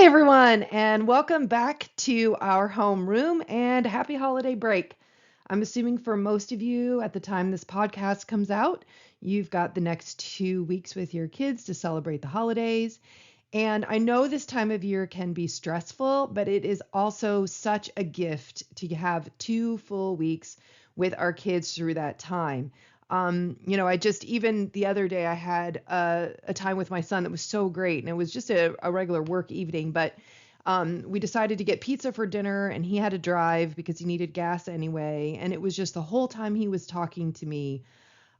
Hi, everyone, and welcome back to our homeroom and happy holiday break. I'm assuming for most of you, at the time this podcast comes out, you've got the next 2 weeks with your kids to celebrate the holidays. And I know this time of year can be stressful, but it is also such a gift to have 2 full weeks with our kids through that time. I just, even the other day, I had a time with my son that was so great, and it was just a regular work evening, but we decided to get pizza for dinner, and he had to drive because he needed gas anyway. And it was just the whole time he was talking to me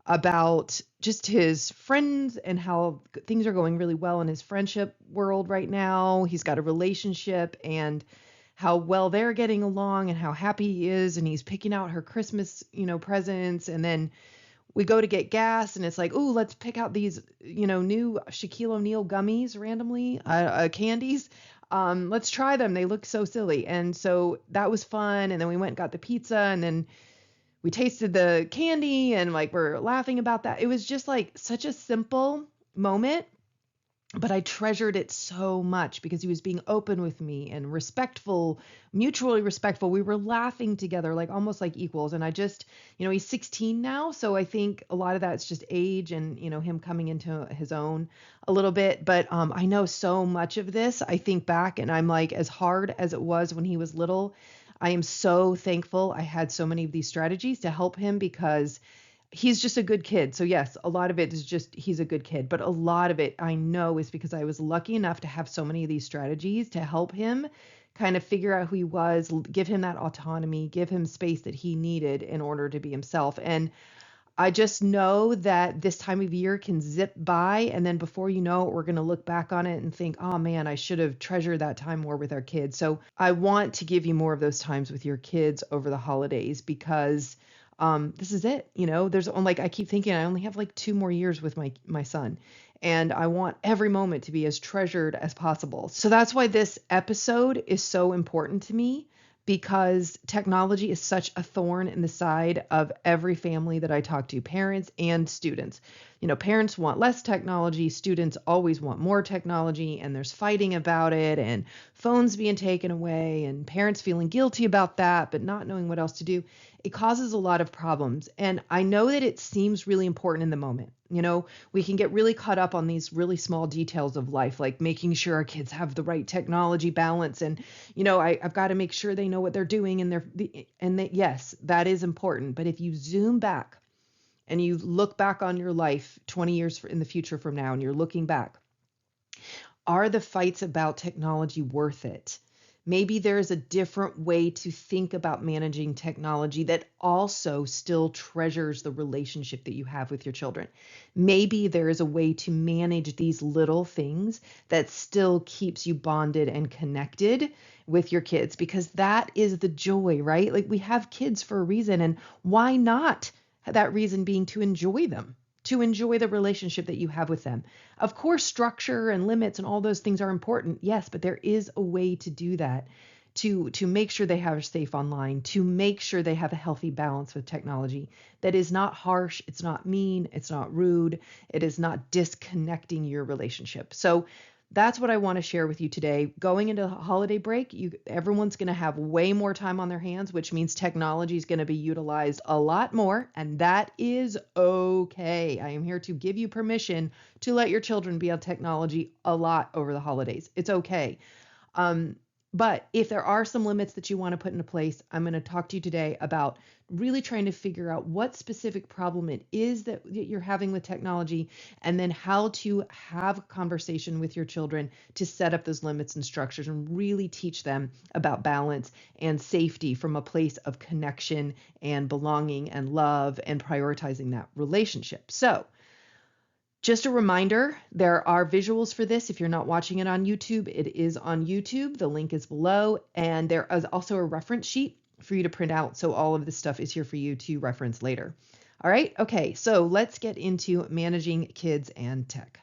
about just his friends and how things are going really well in his friendship world right now. He's got a relationship and how well they're getting along and how happy he is. And he's picking out her Christmas, presents. And then we go to get gas and it's like, oh, let's pick out these, new Shaquille O'Neal gummies randomly, candies. Let's try them. They look so silly. And so that was fun. And then we went and got the pizza, and then we tasted the candy, and like we're laughing about that. It was just like such a simple moment, but I treasured it so much because he was being open with me and respectful, mutually respectful. We were laughing together, like almost like equals. And I just, he's 16 now. So I think a lot of that's just age and, him coming into his own a little bit. But I know so much of this. I think back and I'm like, as hard as it was when he was little, I am so thankful I had so many of these strategies to help him because he's just a good kid. So yes, a lot of it is just he's a good kid, but a lot of it I know is because I was lucky enough to have so many of these strategies to help him kind of figure out who he was, give him that autonomy, give him space that he needed in order to be himself. And I just know that this time of year can zip by, and then before you know it, we're going to look back on it and think, oh man, I should have treasured that time more with our kids. So I want to give you more of those times with your kids over the holidays because this is it. There's like I keep thinking I only have like 2 more years with my son, and I want every moment to be as treasured as possible. So that's why this episode is so important to me because technology is such a thorn in the side of every family that I talk to, parents and students. Parents want less technology, students always want more technology, and there's fighting about it, and phones being taken away, and parents feeling guilty about that, but not knowing what else to do. It causes a lot of problems. And I know that it seems really important in the moment. We can get really caught up on these really small details of life, like making sure our kids have the right technology balance. And, I've got to make sure they know what they're doing yes, that is important. But if you zoom back and you look back on your life 20 years in the future from now, and you're looking back, are the fights about technology worth it? Maybe there's a different way to think about managing technology that also still treasures the relationship that you have with your children. Maybe there is a way to manage these little things that still keeps you bonded and connected with your kids, because that is the joy, right? Like we have kids for a reason, and why not? That reason being to enjoy them, to enjoy the relationship that you have with them. Of course, structure and limits and all those things are important. Yes, but there is a way to do that, to make sure they have safe online, to make sure they have a healthy balance with technology that is not harsh, it's not mean, it's not rude, it is not disconnecting your relationship. So that's what I want to share with you today. Going into holiday break, everyone's going to have way more time on their hands, which means technology is going to be utilized a lot more, and that is okay. I am here to give you permission to let your children be on technology a lot over the holidays. It's okay. But if there are some limits that you want to put into place, I'm going to talk to you today about really trying to figure out what specific problem it is that you're having with technology, and then how to have a conversation with your children to set up those limits and structures and really teach them about balance and safety from a place of connection and belonging and love and prioritizing that relationship. So, just a reminder, there are visuals for this. If you're not watching it on YouTube, it is on YouTube. The link is below. And there is also a reference sheet for you to print out. So all of this stuff is here for you to reference later. All right. Okay. So let's get into managing kids and tech.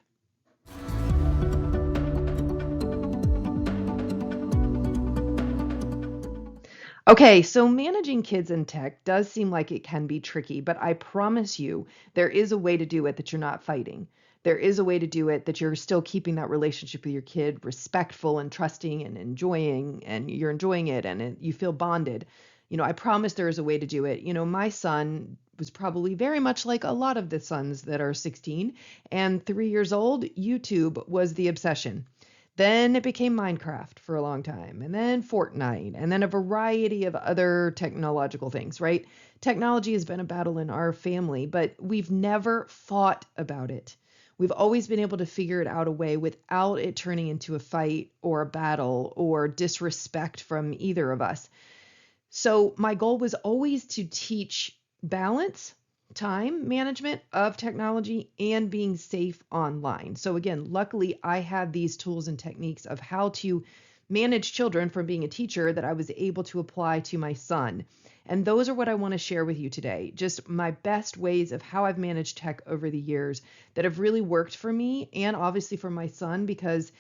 Okay, so managing kids and tech does seem like it can be tricky, but I promise you there is a way to do it that you're not fighting. there is a way to do it that you're still keeping that relationship with your kid respectful and trusting and enjoying, and you're enjoying it and you feel bonded. I promise there is a way to do it. My son was probably very much like a lot of the sons that are 16 and 3 years old. YouTube was the obsession. Then it became Minecraft for a long time, and then Fortnite, and then a variety of other technological things, right? Technology has been a battle in our family, but we've never fought about it. We've always been able to figure it out a way without it turning into a fight or a battle or disrespect from either of us. So my goal was always to teach balance, time management of technology, and being safe online. So again, luckily I had these tools and techniques of how to manage children from being a teacher that I was able to apply to my son. And those are what I want to share with you today. Just my best ways of how I've managed tech over the years that have really worked for me and obviously for my son, because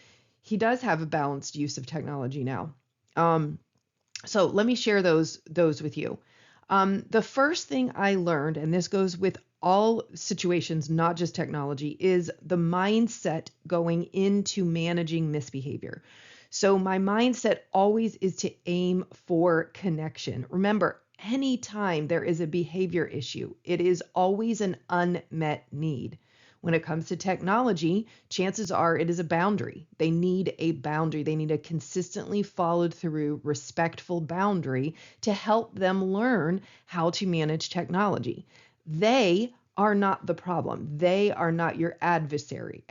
he does have a balanced use of technology now. So let me share those with you. The first thing I learned, and this goes with all situations, not just technology, is the mindset going into managing misbehavior. So my mindset always is to aim for connection. Remember, anytime there is a behavior issue, it is always an unmet need. When it comes to technology, chances are it is a boundary. They need a boundary. They need a consistently followed through, respectful boundary to help them learn how to manage technology. They are not the problem. They are not your adversary.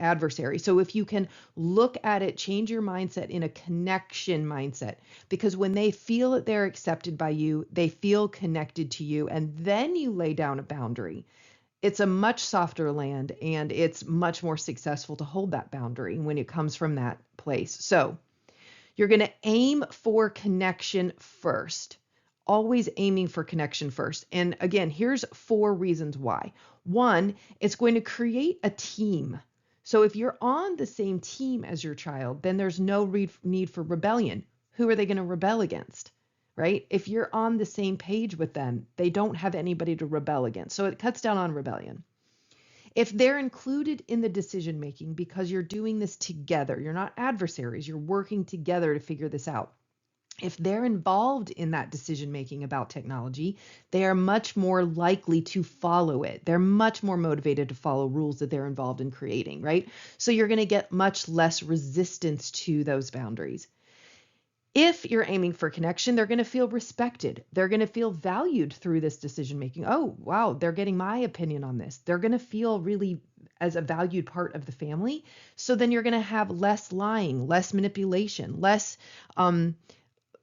So if you can look at it, change your mindset in a connection mindset, because when they feel that they're accepted by you, they feel connected to you, and then you lay down a boundary. It's a much softer land, and it's much more successful to hold that boundary when it comes from that place. So you're going to aim for connection first, always aiming for connection first. And again, here's 4 reasons why. One, it's going to create a team. So if you're on the same team as your child, then there's no need for rebellion. Who are they going to rebel against? Right? If you're on the same page with them, they don't have anybody to rebel against. So it cuts down on rebellion. If they're included in the decision making because you're doing this together, you're not adversaries, you're working together to figure this out. If they're involved in that decision making about technology, they are much more likely to follow it. They're much more motivated to follow rules that they're involved in creating, right? So you're going to get much less resistance to those boundaries. If you're aiming for connection, they're going to feel respected. They're going to feel valued through this decision making. Oh, wow, they're getting my opinion on this. They're going to feel really as a valued part of the family. So then you're going to have less lying, less manipulation, less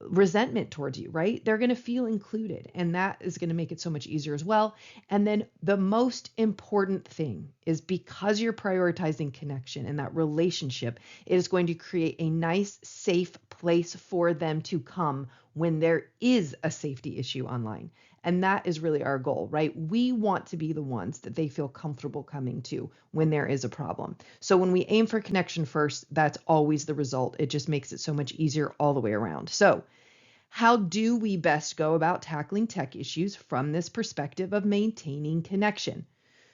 resentment towards you, right? They're going to feel included, and that is going to make it so much easier as well. And then the most important thing is, because you're prioritizing connection and that relationship, it is going to create a nice, safe place for them to come when there is a safety issue online. And that is really our goal, right? We want to be the ones that they feel comfortable coming to when there is a problem. So when we aim for connection first, that's always the result. It just makes it so much easier all the way around. So how do we best go about tackling tech issues from this perspective of maintaining connection?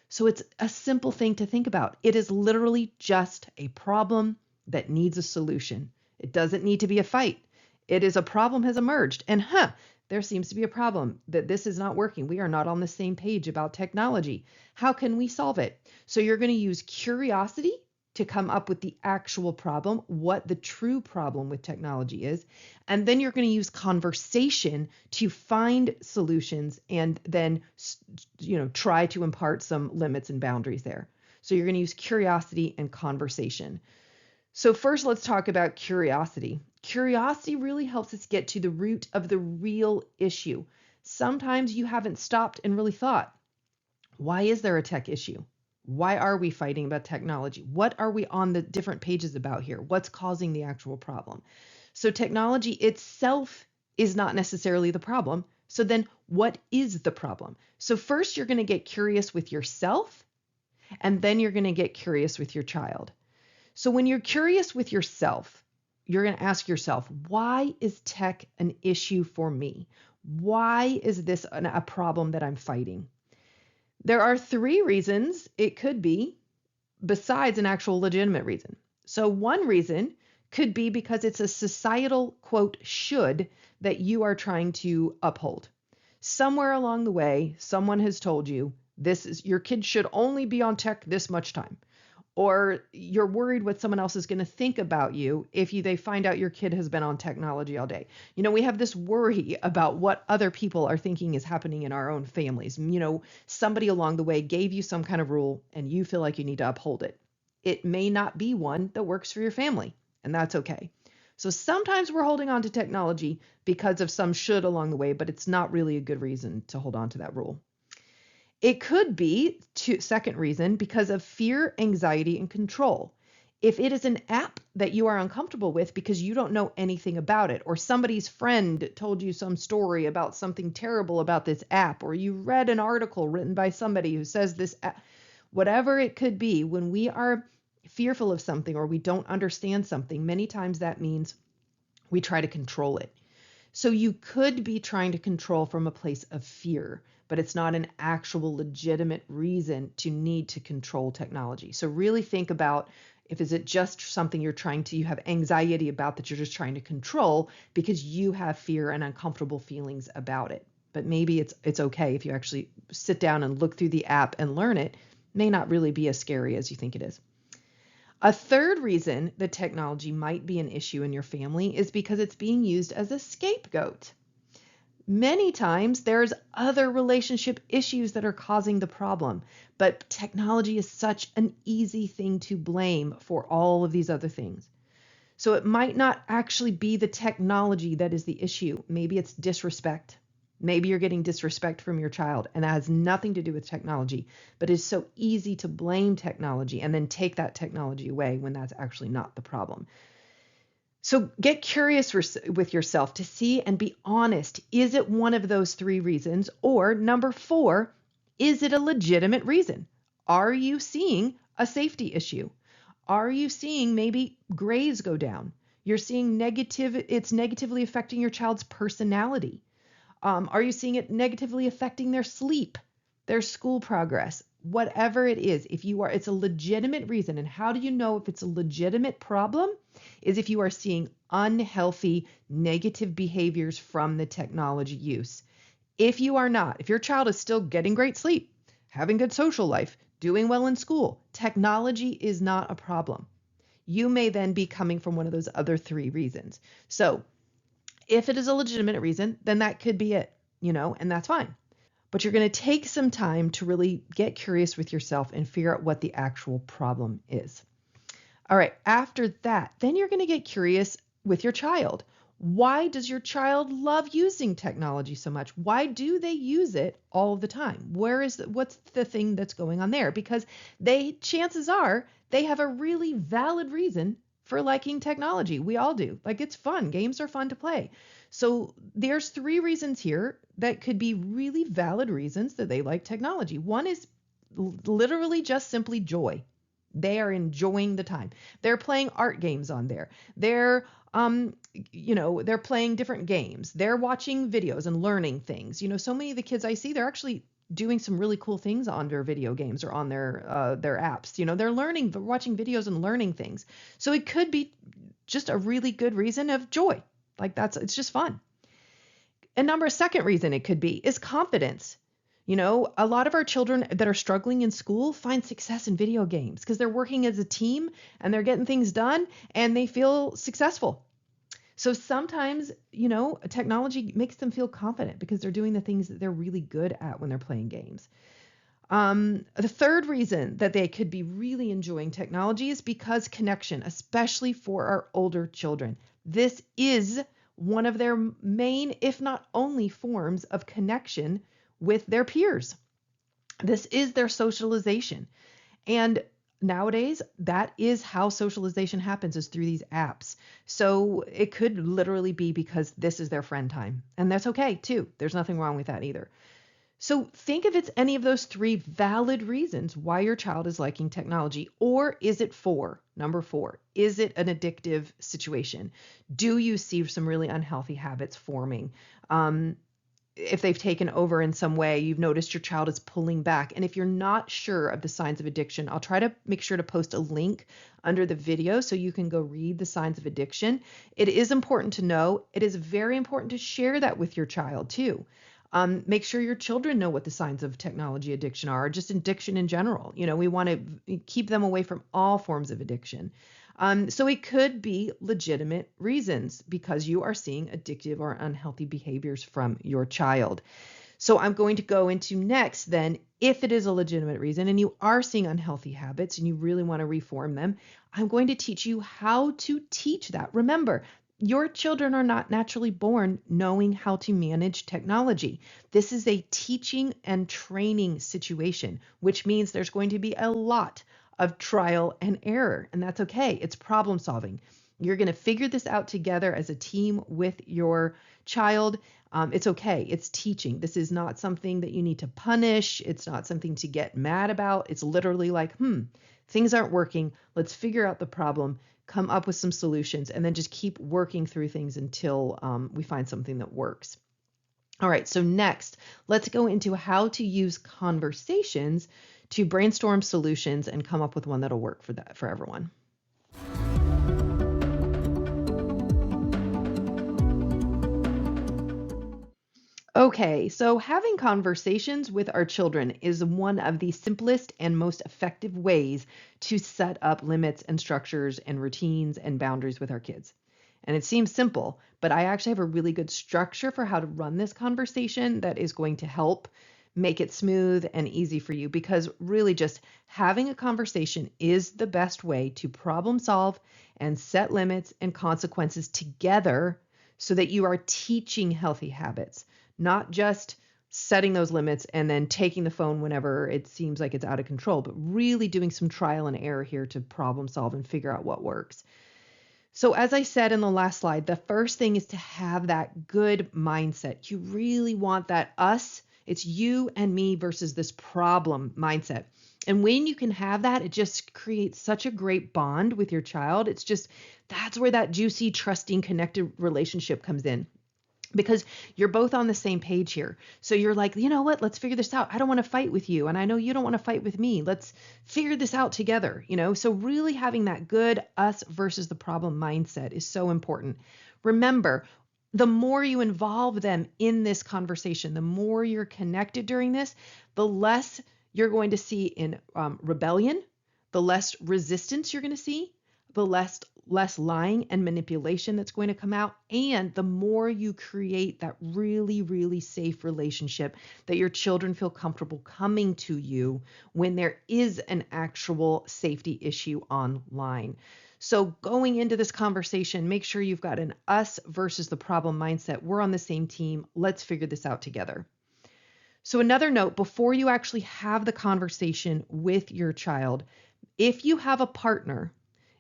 So it's a simple thing to think about. It is literally just a problem that needs a solution. It doesn't need to be a fight. It is a problem has emerged, and there seems to be a problem, that this is not working. We are not on the same page about technology. How can we solve it? So you're going to use curiosity to come up with the actual problem, what the true problem with technology is. And then you're going to use conversation to find solutions and then, try to impart some limits and boundaries there. So you're going to use curiosity and conversation. So first, let's talk about curiosity. Curiosity really helps us get to the root of the real issue. Sometimes you haven't stopped and really thought, why is there a tech issue? Why are we fighting about technology? What are we on the different pages about here? What's causing the actual problem? So technology itself is not necessarily the problem. So then what is the problem? So first, you're going to get curious with yourself, and then you're going to get curious with your child. So when you're curious with yourself, you're going to ask yourself, why is tech an issue for me? Why is this a problem that I'm fighting? There are 3 reasons it could be besides an actual legitimate reason. So one reason could be because it's a societal, quote, should that you are trying to uphold. Somewhere along the way, someone has told you this is your kid should only be on tech this much time. Or you're worried what someone else is going to think about you if they find out your kid has been on technology all day. We have this worry about what other people are thinking is happening in our own families. Somebody along the way gave you some kind of rule and you feel like you need to uphold it. It may not be one that works for your family, and that's okay. So sometimes we're holding on to technology because of some should along the way, but it's not really a good reason to hold on to that rule. It could be, second reason, because of fear, anxiety, and control. If it is an app that you are uncomfortable with because you don't know anything about it, or somebody's friend told you some story about something terrible about this app, or you read an article written by somebody who says this app, whatever it could be, when we are fearful of something or we don't understand something, many times that means we try to control it. So you could be trying to control from a place of fear, but it's not an actual legitimate reason to need to control technology. So really think about, if is it just something you have anxiety about that you're just trying to control because you have fear and uncomfortable feelings about it. But maybe it's okay if you actually sit down and look through the app and learn it. May not really be as scary as you think it is. A third reason that technology might be an issue in your family is because it's being used as a scapegoat. Many times there's other relationship issues that are causing the problem, but technology is such an easy thing to blame for all of these other things. So it might not actually be the technology that is the issue. Maybe it's disrespect. Maybe you're getting disrespect from your child, and that has nothing to do with technology, but it's so easy to blame technology and then take that technology away when that's actually not the problem. So get curious with yourself to see and be honest. Is it one of those three reasons? Or number 4, is it a legitimate reason? Are you seeing a safety issue? Are you seeing maybe grades go down? You're seeing it's negatively affecting your child's personality. Are you seeing it negatively affecting their sleep, their school progress? Whatever it is, it's a legitimate reason. And how do you know if it's a legitimate problem? Is if you are seeing unhealthy, negative behaviors from the technology use. If you are not, if your child is still getting great sleep, having good social life, doing well in school, technology is not a problem. You may then be coming from one of those other 3 reasons. So if it is a legitimate reason, then that could be it, and that's fine. But you're going to take some time to really get curious with yourself and figure out what the actual problem is. All right, after that, then you're going to get curious with your child. Why does your child love using technology so much? Why do they use it all the time? What's the thing that's going on there? Because chances are they have a really valid reason for liking technology. We all do. Like, it's fun. Games are fun to play. So there's 3 reasons here that could be really valid reasons that they like technology. One is literally just simply joy. They are enjoying the time. They're playing art games on there. They're they're playing different games. They're watching videos and learning things. So many of the kids I see, they're actually doing some really cool things on their video games or on their apps. They're watching videos and learning things. So it could be just a really good reason of joy. Like, it's just fun. A second reason it could be is confidence. A lot of our children that are struggling in school find success in video games because they're working as a team and they're getting things done and they feel successful. So sometimes, technology makes them feel confident because they're doing the things that they're really good at when they're playing games. The third reason that they could be really enjoying technology is because connection, especially for our older children. This is one of their main, if not only, forms of connection with their peers. This is their socialization. And nowadays, that is how socialization happens, is through these apps. So it could literally be because this is their friend time. And that's okay too. There's nothing wrong with that either. So think if it's any of those 3 valid reasons why your child is liking technology, or is it number 4, is it an addictive situation? Do you see some really unhealthy habits forming? if they've taken over in some way, you've noticed your child is pulling back. And if you're not sure of the signs of addiction, I'll try to make sure to post a link under the video so you can go read the signs of addiction. It is important to know. It is very important to share that with your child too. Make sure your children know what the signs of technology addiction are, or just addiction in general. We want to keep them away from all forms of addiction. So it could be legitimate reasons because you are seeing addictive or unhealthy behaviors from your child. So I'm going to go into next then, if it is a legitimate reason and you are seeing unhealthy habits and you really want to reform them, I'm going to teach you how to teach that. Remember, your children are not naturally born knowing how to manage technology. This is a teaching and training situation, which means there's going to be a lot of trial and error, and that's okay. It's problem solving. You're going to figure this out together as a team with your child. It's okay. It's teaching. This is not something that you need to punish. It's not something to get mad about. It's literally like, things aren't working. Let's figure out the problem, come up with some solutions, and then just keep working through things until we find something that works. All right, so next, let's go into how to use conversations to brainstorm solutions and come up with one that'll work for everyone. Okay, so having conversations with our children is one of the simplest and most effective ways to set up limits and structures and routines and boundaries with our kids. And it seems simple, but I actually have a really good structure for how to run this conversation that is going to help make it smooth and easy for you, because really just having a conversation is the best way to problem solve and set limits and consequences together so that you are teaching healthy habits, not just setting those limits and then taking the phone whenever it seems like it's out of control, but really doing some trial and error here to problem solve and figure out what works. So as I said in the last slide, the first thing is to have that good mindset. You really want that it's you and me versus this problem mindset. And when you can have that, it just creates such a great bond with your child. That's where that juicy, trusting, connected relationship comes in, because you're both on the same page here. So you're like, you know what, let's figure this out. I don't want to fight with you, and I know you don't want to fight with me. Let's figure this out together, So really having that good us versus the problem mindset is so important. Remember, the more you involve them in this conversation, the more you're connected during this, the less you're going to see in rebellion, the less resistance you're going to see, the less lying and manipulation that's going to come out. And the more you create that really, really safe relationship that your children feel comfortable coming to you when there is an actual safety issue online. So going into this conversation, make sure you've got an us versus the problem mindset. We're on the same team. Let's figure this out together. So another note, before you actually have the conversation with your child, if you have a partner,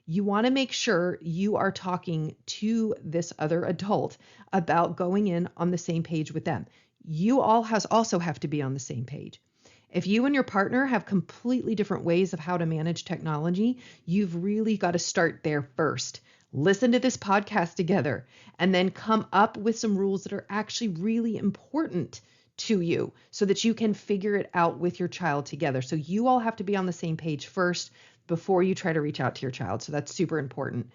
you want to make sure you are talking to this other adult about going in on the same page with them. You also have to be on the same page. If you and your partner have completely different ways of how to manage technology, you've really got to start there first. Listen to this podcast together and then come up with some rules that are actually really important to you so that you can figure it out with your child together. So you all have to be on the same page first before you try to reach out to your child. So that's super important.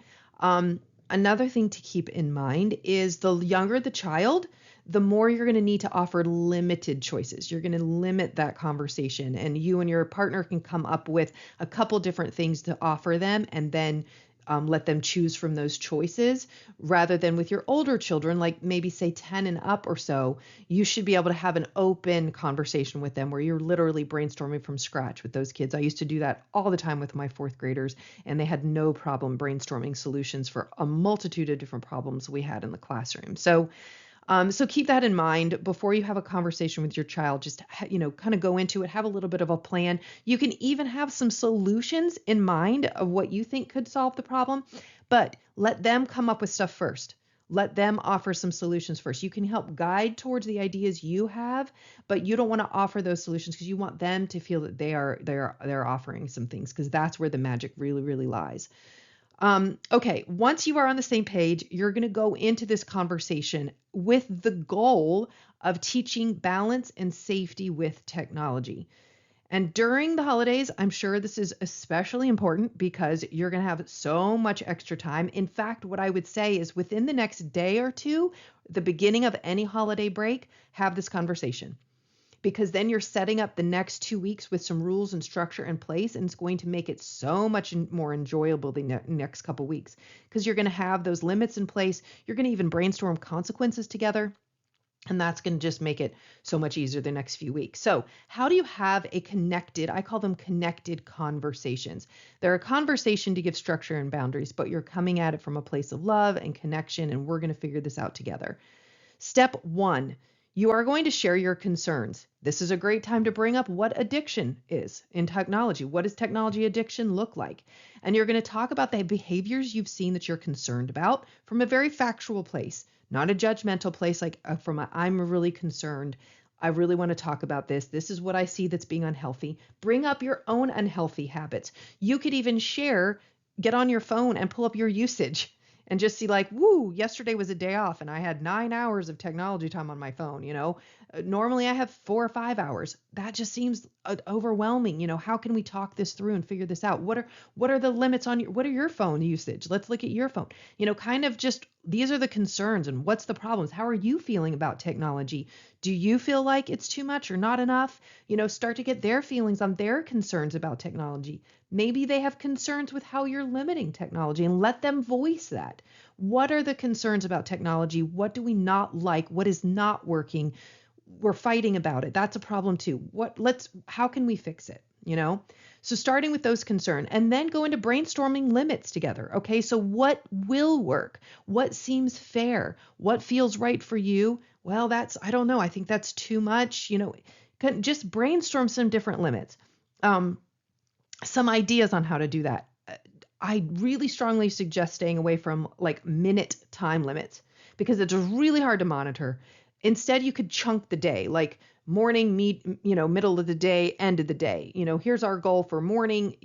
Another thing to keep in mind is the younger the child, the more you're going to need to offer limited choices. You're going to limit that conversation, and you and your partner can come up with a couple different things to offer them and then let them choose from those choices, rather than with your older children, like maybe say 10 and up or so. You should be able to have an open conversation with them where you're literally brainstorming from scratch with those kids. I used to do that all the time with my fourth graders, and they had no problem brainstorming solutions for a multitude of different problems we had in the classroom. So keep that in mind before you have a conversation with your child. Just, kind of go into it, have a little bit of a plan. You can even have some solutions in mind of what you think could solve the problem, but let them come up with stuff first. Let them offer some solutions first. You can help guide towards the ideas you have, but you don't want to offer those solutions because you want them to feel that they're offering some things, because that's where the magic really, really lies. Okay, once you are on the same page, you're going to go into this conversation with the goal of teaching balance and safety with technology. And during the holidays, I'm sure this is especially important because you're going to have so much extra time. In fact, what I would say is within the next day or two, the beginning of any holiday break, have this conversation, because then you're setting up the next 2 weeks with some rules and structure in place, and it's going to make it so much more enjoyable the next couple weeks, because you're going to have those limits in place. You're going to even brainstorm consequences together. And that's going to just make it so much easier the next few weeks. So how do you have a connected, I call them connected conversations. They're a conversation to give structure and boundaries, but you're coming at it from a place of love and connection, and we're going to figure this out together. Step 1, you are going to share your concerns. This is a great time to bring up what addiction is in technology. What does technology addiction look like? And you're going to talk about the behaviors you've seen that you're concerned about from a very factual place, not a judgmental place, like I'm really concerned. I really want to talk about this. This is what I see that's being unhealthy. Bring up your own unhealthy habits. You could even get on your phone and pull up your usage and just see like, woo, yesterday was a day off and I had 9 hours of technology time on my phone. Normally I have 4 or 5 hours. That just seems overwhelming. How can we talk this through and figure this out? What are the limits on what are your phone usage? Let's look at your phone. Kind of just, these are the concerns and what's the problems? How are you feeling about technology? Do you feel like it's too much or not enough? Start to get their feelings on their concerns about technology. Maybe they have concerns with how you're limiting technology, and let them voice that. What are the concerns about technology? What do we not like? What is not working? We're fighting about it. That's a problem too. How can we fix it? So starting with those concerns, and then go into brainstorming limits together. Okay, so what will work? What seems fair? What feels right for you? Well, I don't know. I think that's too much. Just brainstorm some different limits. Some ideas on how to do that. I really strongly suggest staying away from like minute time limits, because it's really hard to monitor. Instead, you could chunk the day, like morning, middle of the day, end of the day. Here's our goal for morning.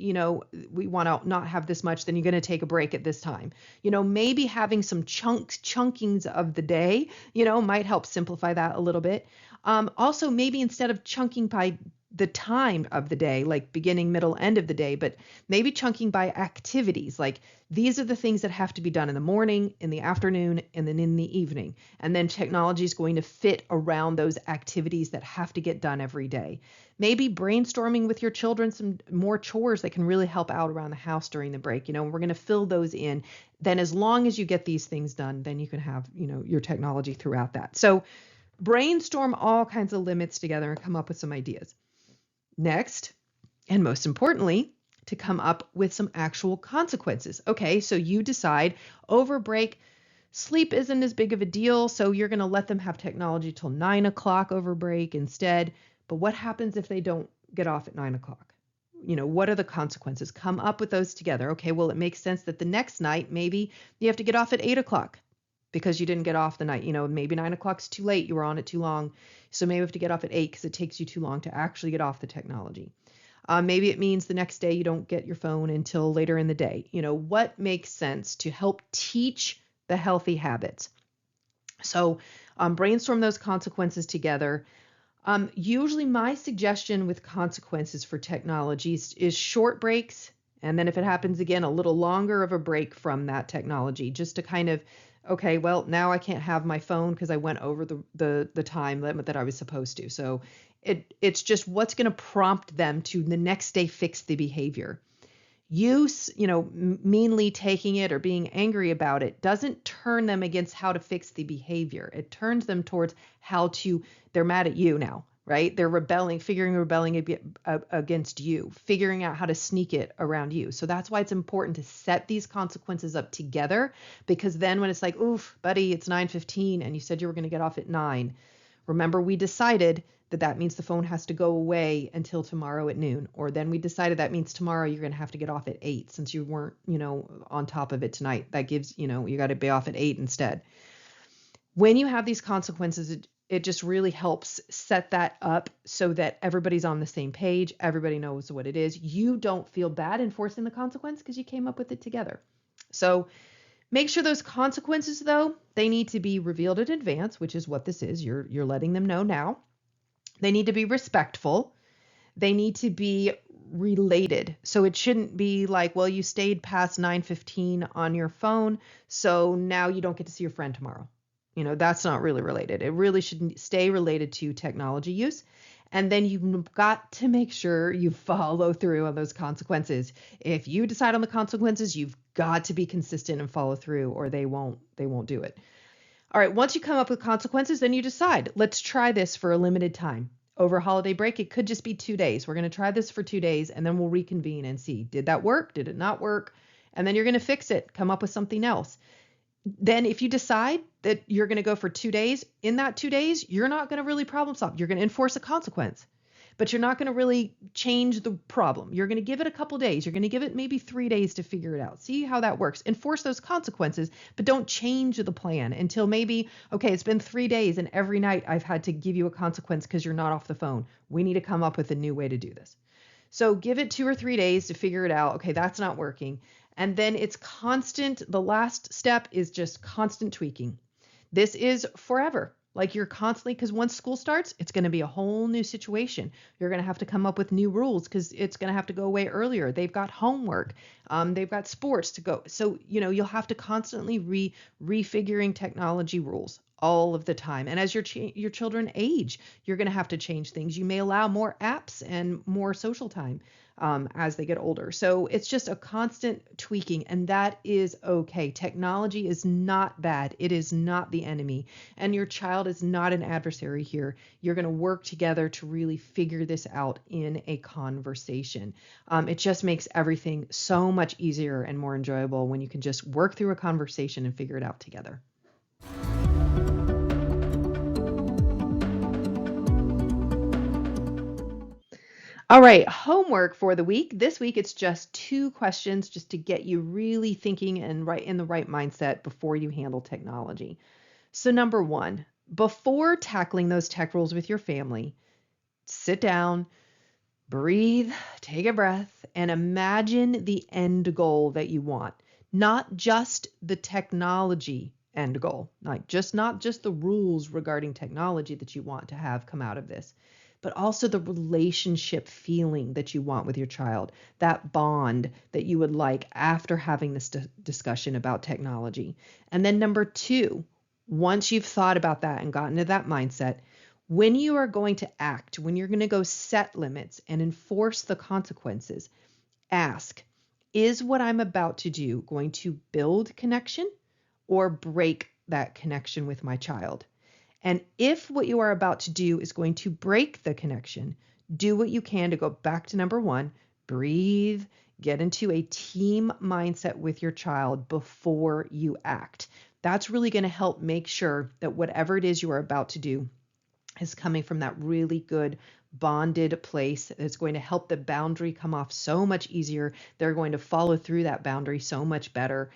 We want to not have this much, then you're going to take a break at this time. Maybe having some chunkings of the day, might help simplify that a little bit. Also, maybe instead of chunking by the time of the day, like beginning, middle, end of the day, but maybe chunking by activities. Like these are the things that have to be done in the morning, in the afternoon, and then in the evening. And then technology is going to fit around those activities that have to get done every day. Maybe brainstorming with your children some more chores that can really help out around the house during the break. We're going to fill those in. Then as long as you get these things done, then you can have, your technology throughout that. So brainstorm all kinds of limits together and come up with some ideas. Next, and most importantly, to come up with some actual consequences. Okay, so you decide over break, sleep isn't as big of a deal, so you're going to let them have technology till 9 o'clock over break instead. But what happens if they don't get off at 9 o'clock? What are the consequences? Come up with those together. Okay, well, it makes sense that the next night, maybe you have to get off at 8 o'clock because you didn't get off the night. Maybe 9 o'clock's too late. You were on it too long. So maybe you have to get off at 8 because it takes you too long to actually get off the technology. Maybe it means the next day you don't get your phone until later in the day. What makes sense to help teach the healthy habits? So brainstorm those consequences together. Usually my suggestion with consequences for technologies is short breaks. And then if it happens again, a little longer of a break from that technology, just to kind of, okay, well, now I can't have my phone because I went over the time limit that I was supposed to. So it's just what's going to prompt them to the next day fix the behavior. Meanly taking it or being angry about it doesn't turn them against how to fix the behavior. It turns them towards they're mad at you now, right? They're rebelling against you, figuring out how to sneak it around you. So that's why it's important to set these consequences up together, because then when it's like, oof, buddy, it's 9:15 and you said you were going to get off at 9. Remember, we decided that means the phone has to go away until tomorrow at noon. Or then we decided that means tomorrow you're going to have to get off at 8 since you weren't, on top of it tonight. That gives, you got to be off at 8 instead. When you have these consequences, it just really helps set that up so that everybody's on the same page. Everybody knows what it is. You don't feel bad enforcing the consequence because you came up with it together. So Make sure those consequences, though, they need to be revealed in advance, which is what this is. You're letting them know now. They need to be respectful. They need to be related. So it shouldn't be like, well, you stayed past 9:15 on your phone, so now you don't get to see your friend tomorrow. That's not really related. It really should stay related to technology use. And then you've got to make sure you follow through on those consequences. If you decide on the consequences, you've got to be consistent and follow through, or they won't do it. All right, once you come up with consequences, then you decide, let's try this for a limited time. Over holiday break, it could just be 2 days. We're going to try this for 2 days, and then we'll reconvene and see, did that work? Did it not work? And then you're going to fix it, come up with something else. Then if you decide that you're going to go for 2 days, in that 2 days, you're not going to really problem solve. You're going to enforce a consequence, but you're not going to really change the problem. You're going to give it a couple days. You're going to give it maybe 3 days to figure it out. See how that works. Enforce those consequences, but don't change the plan until maybe, okay, it's been 3 days and every night I've had to give you a consequence because you're not off the phone. We need to come up with a new way to do this. So give it 2 or 3 days to figure it out. Okay, that's not working. And then it's constant. The last step is just constant tweaking. This is forever. Like you're constantly, because once school starts, it's going to be a whole new situation. You're going to have to come up with new rules because it's going to have to go away earlier. They've got homework. They've got sports to go. So, you'll have to constantly refiguring technology rules all of the time. And as your children age, you're going to have to change things. You may allow more apps and more social time as they get older. So it's just a constant tweaking, and that is okay. Technology is not bad. It is not the enemy, and your child is not an adversary here. You're going to work together to really figure this out in a conversation. It just makes everything so much easier and more enjoyable when you can just work through a conversation and figure it out together. All right, homework for the week. This week it's just 2 questions just to get you really thinking and right in the right mindset before you handle technology. So number 1, before tackling those tech rules with your family, sit down, breathe, take a breath, and imagine the end goal that you want. Not just the technology end goal, not just the rules regarding technology that you want to have come out of this, but also the relationship feeling that you want with your child, that bond that you would like after having this discussion about technology. And then number 2, once you've thought about that and gotten to that mindset, when you are going to act, when you're going to go set limits and enforce the consequences, ask, is what I'm about to do going to build connection or break that connection with my child? And if what you are about to do is going to break the connection, do what you can to go back to number 1, breathe, get into a team mindset with your child before you act. That's really going to help make sure that whatever it is you are about to do is coming from that really good bonded place. It's going to help the boundary come off so much easier. They're going to follow through that boundary so much better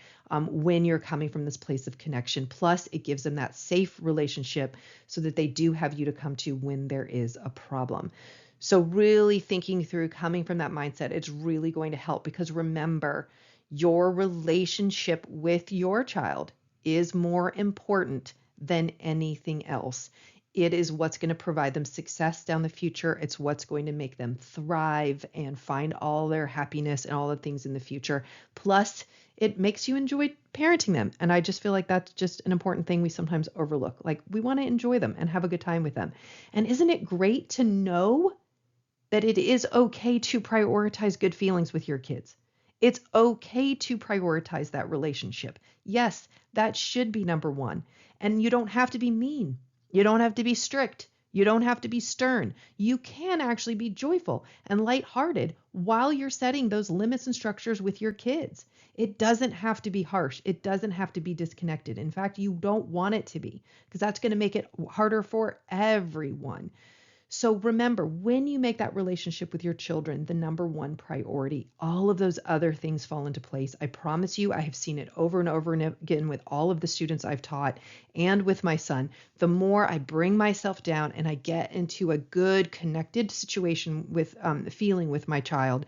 when you're coming from this place of connection. Plus, it gives them that safe relationship so that they do have you to come to when there is a problem. So really thinking through coming from that mindset, it's really going to help, because remember, your relationship with your child is more important than anything else. It is what's going to provide them success down the future. It's what's going to make them thrive and find all their happiness and all the things in the future. Plus, it makes you enjoy parenting them. And I just feel like that's just an important thing we sometimes overlook. Like, we want to enjoy them and have a good time with them. And isn't it great to know that it is okay to prioritize good feelings with your kids? It's okay to prioritize that relationship. Yes, that should be number 1. And you don't have to be mean. You don't have to be strict. You don't have to be stern. You can actually be joyful and lighthearted while you're setting those limits and structures with your kids. It doesn't have to be harsh. It doesn't have to be disconnected. In fact, you don't want it to be, because that's going to make it harder for everyone. So remember, when you make that relationship with your children the number 1 priority, all of those other things fall into place. I promise you, I have seen it over and over and again with all of the students I've taught and with my son. The more I bring myself down and I get into a good connected situation with feeling with my child,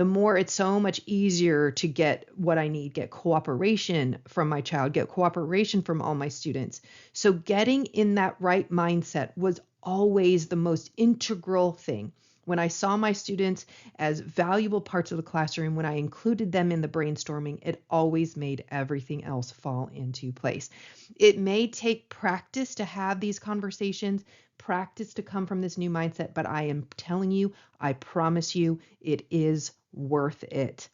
the more it's so much easier to get what I need, get cooperation from my child, get cooperation from all my students. So getting in that right mindset was always the most integral thing. When I saw my students as valuable parts of the classroom, when I included them in the brainstorming, it always made everything else fall into place. It may take practice to have these conversations, practice to come from this new mindset, but I am telling you, I promise you, it is worth it.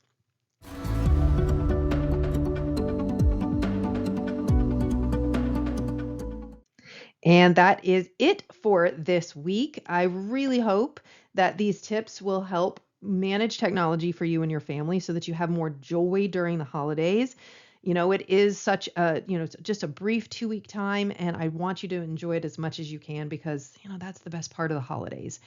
And that is it for this week. I really hope that these tips will help manage technology for you and your family so that you have more joy during the holidays. It is such a, just a brief 2-week time, and I want you to enjoy it as much as you can because, that's the best part of the holidays.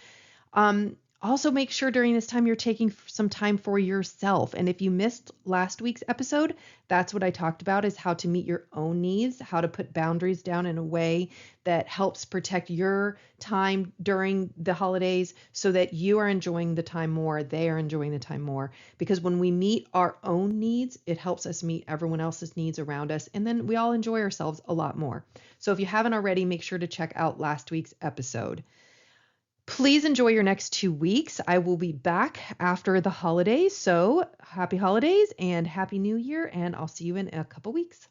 Also, make sure during this time you're taking some time for yourself. And if you missed last week's episode, that's what I talked about, is how to meet your own needs, how to put boundaries down in a way that helps protect your time during the holidays so that you are enjoying the time more, they are enjoying the time more. Because when we meet our own needs, it helps us meet everyone else's needs around us, and then we all enjoy ourselves a lot more. So if you haven't already, make sure to check out last week's episode. Please enjoy your next 2 weeks. I will be back after the holidays. So happy holidays and happy new year, and I'll see you in a couple weeks.